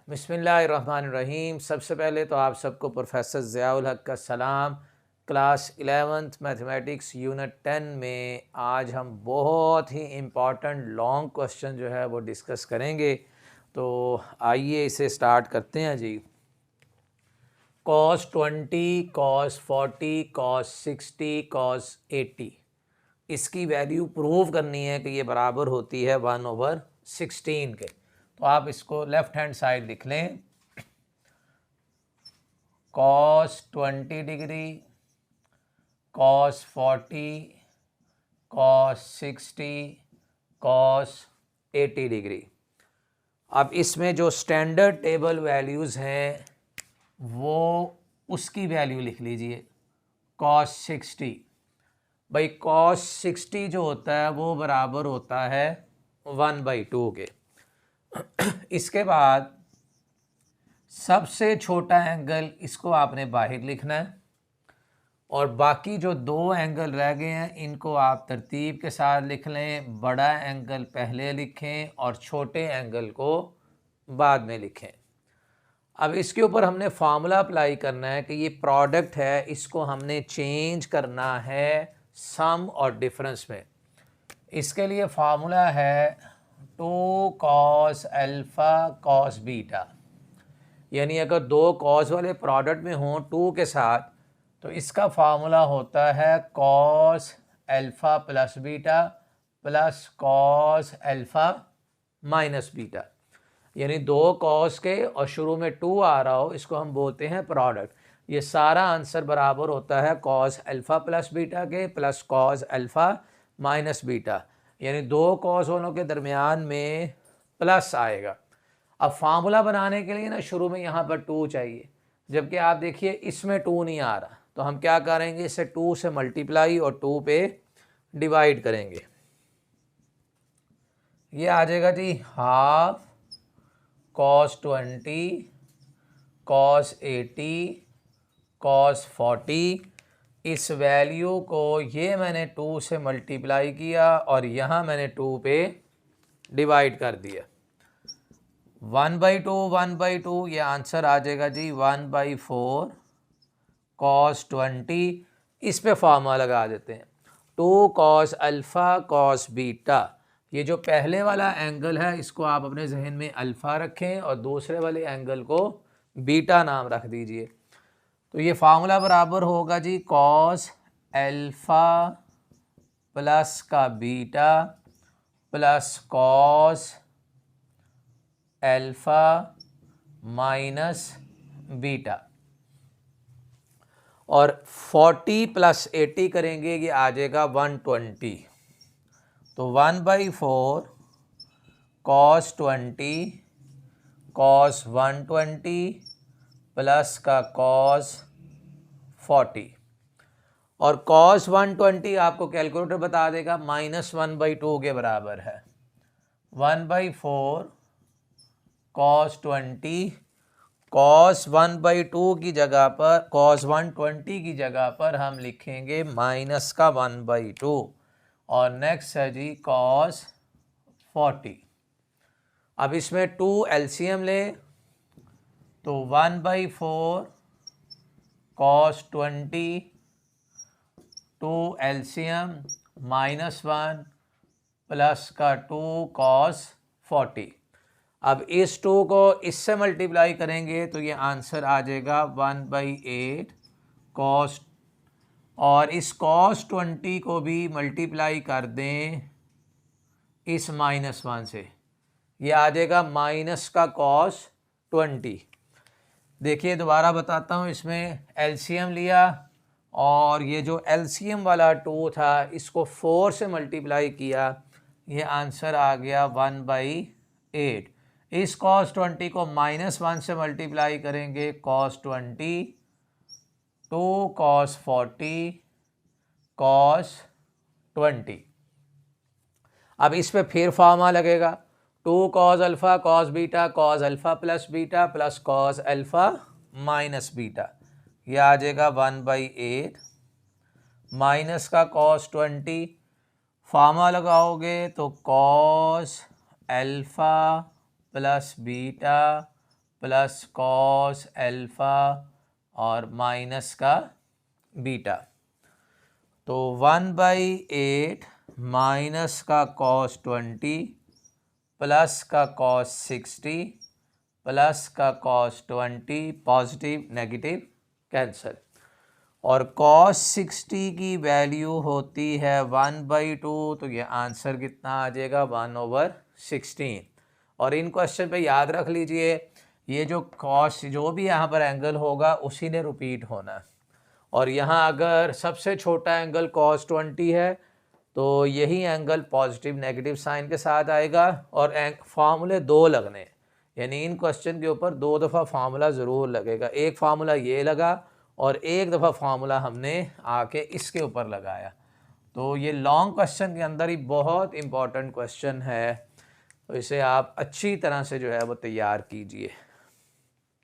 बिस्मिल्लाहिर्रहमानिर्रहीम। सबसे पहले तो आप सबको प्रोफेसर ज़ियाउल हक का सलाम। क्लास 11th मैथमेटिक्स यूनिट 10 में आज हम बहुत ही इम्पॉर्टेंट लॉन्ग क्वेश्चन जो है वो डिस्कस करेंगे। तो आइए इसे स्टार्ट करते हैं जी। cos 20, cos 40, cos 60, cos 80, इसकी वैल्यू प्रूव करनी है कि ये बराबर होती है 1/16 के। तो आप इसको लेफ्ट हैंड साइड लिख लें। cos 20 degree, cos 40, cos 60, cos 80 degree. अब इसमें जो स्टैंडर्ड टेबल वैल्यूज़ हैं वो उसकी वैल्यू लिख लीजिए। cos 60, भाई cos 60 जो होता है वो बराबर होता है 1/2 के। इसके बाद सबसे छोटा एंगल इसको आपने बाहर लिखना है और बाकी जो दो एंगल रह गए हैं इनको आप तरतीब के साथ लिख लें। बड़ा एंगल पहले लिखें और छोटे एंगल को बाद में लिखें। अब इसके ऊपर हमने फार्मूला अप्लाई करना है कि ये प्रोडक्ट है, इसको हमने चेंज करना है सम और डिफरेंस में। इसके लिए फार्मूला है 2 cos अल्फ़ा cos बीटा, यानी अगर दो कॉस वाले प्रोडक्ट में हों 2 के साथ तो इसका फार्मूला होता है cos alpha plus beta plus cos alpha minus beta, यानी दो कॉस के और शुरू में 2 आ रहा हो, इसको हम बोलते हैं प्रोडक्ट। ये सारा आंसर बराबर होता है cos अल्फ़ा प्लस बीटा के plus cos alpha minus beta, यानी दो कॉस वालों के दरमियान में प्लस आएगा। अब फार्मूला बनाने के लिए ना शुरू में यहाँ पर 2 चाहिए, जबकि आप देखिए इसमें 2 नहीं आ रहा, तो हम क्या करेंगे, इसे 2 से मल्टीप्लाई और 2 पे डिवाइड करेंगे। ये आ जाएगा जी हाफ cos 20 cos 80 cos 40। इस वैल्यू को ये मैंने 2 से मल्टीप्लाई किया और यहाँ मैंने 2 पे डिवाइड कर दिया। 1/2 1/2, ये आंसर आ जाएगा जी 1/4 cos 20। इस पे फार्मूला लगा देते हैं 2 cos अल्फ़ा cos बीटा। ये जो पहले वाला एंगल है इसको आप अपने जहन में अल्फ़ा रखें और दूसरे वाले एंगल को बीटा नाम रख दीजिए। तो ये फार्मूला बराबर होगा जी cos अल्फ़ा प्लस का beta plus cos alpha minus beta, और 40 प्लस 80 करेंगे ये आ जाएगा 120। तो 1/4 cos 20 cos 120 प्लस का cos 40, और cos 120 आपको कैलकुलेटर बता देगा -1/2 के बराबर है। 1/4 cos 20 cos 1/2 की जगह पर cos 120 की जगह पर हम लिखेंगे माइनस का 1/2, और नेक्स्ट है जी cos 40। अब इसमें 2 एलसीएम ले तो 1/4 cos 20 2 एलसीएम -1 प्लस का 2 cos 40। अब इस 2 को इससे मल्टीप्लाई करेंगे तो ये आंसर आ जाएगा 1/8 cos, और इस cos 20 को भी मल्टीप्लाई कर दें इस -1 से, ये आ जाएगा माइनस का cos 20। देखिए दोबारा बताता हूँ, इसमें एलसीएम लिया और ये जो एलसीएम वाला 2 था इसको 4 से मल्टीप्लाई किया, ये आंसर आ गया 1/8। इस cos 20 को -1 से मल्टीप्लाई करेंगे cos 20 2 cos 40 cos 20। अब इस पे फिर फार्मूला लगेगा 2 cos alpha cos beta cos alpha plus beta plus cos alpha minus beta, यह आ जाएगा 1/8 माइनस का cos 20। फार्मूला लगाओगे तो cos alpha plus beta plus cos alpha और माइनस का बीटा। तो 1/8 माइनस का कॉस 20 प्लस का कॉस 60 प्लस का कॉस 20, पॉजिटिव नेगेटिव कैंसिल। और कॉस 60 की वैल्यू होती है 1/2, तो ये आंसर कितना आ जाएगा 1/16। और इन क्वेश्चन पे याद रख लीजिए, ये जो कॉस जो भी यहाँ पर एंगल होगा उसी ने रिपीट होना है। और यहाँ अगर सबसे छोटा एंगल कॉस 20 है तो यही एंगल पॉजिटिव नेगेटिव साइन के साथ आएगा। और फार्मूले 2 लगने, यानी इन क्वेश्चन के ऊपर 2 दफ़ा फार्मूला ज़रूर लगेगा। एक फार्मूला ये लगा और एक दफ़ा फार्मूला हमने आके इसके ऊपर लगाया। तो ये लॉन्ग क्वेश्चन के अंदर ही बहुत इम्पॉर्टेंट क्वेश्चन है, तो इसे आप अच्छी तरह से जो है वो तैयार कीजिए।